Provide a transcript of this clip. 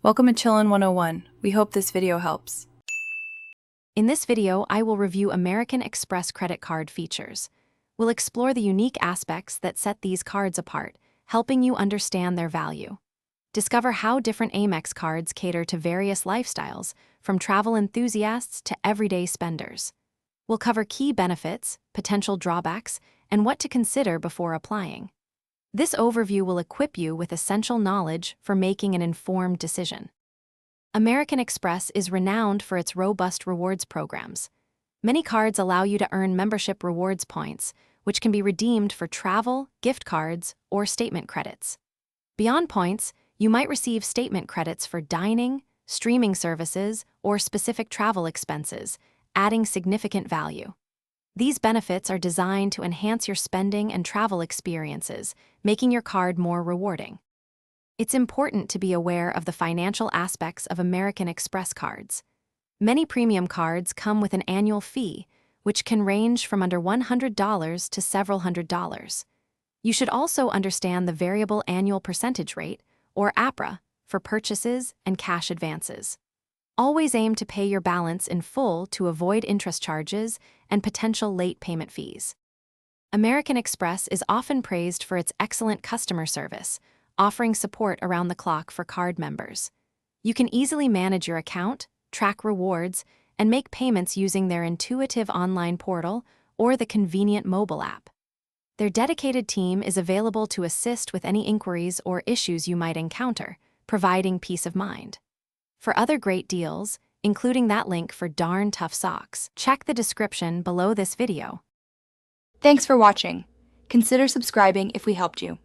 Welcome to Chillin' 101. We hope this video helps. In this video, I will review American Express credit card features. We'll explore the unique aspects that set these cards apart, helping you understand their value. Discover how different Amex cards cater to various lifestyles, from travel enthusiasts to everyday spenders. We'll cover key benefits, potential drawbacks, and what to consider before applying. This overview will equip you with essential knowledge for making an informed decision. American Express is renowned for its robust rewards programs. Many cards allow you to earn membership rewards points, which can be redeemed for travel, gift cards, or statement credits. Beyond points, you might receive statement credits for dining, streaming services, or specific travel expenses, adding significant value. These benefits are designed to enhance your spending and travel experiences, making your card more rewarding. It's important to be aware of the financial aspects of American Express cards. Many premium cards come with an annual fee, which can range from under $100 to several $100s. You should also understand the variable annual percentage rate, or APRA, for purchases and cash advances. Always aim to pay your balance in full to avoid interest charges and potential late payment fees. American Express is often praised for its excellent customer service, offering support around the clock for card members. You can easily manage your account, track rewards, and make payments using their intuitive online portal or the convenient mobile app. Their dedicated team is available to assist with any inquiries or issues you might encounter, providing peace of mind. For other great deals, including that link for darn tough socks, check the description below this video. Thanks for watching. Consider subscribing if we helped you.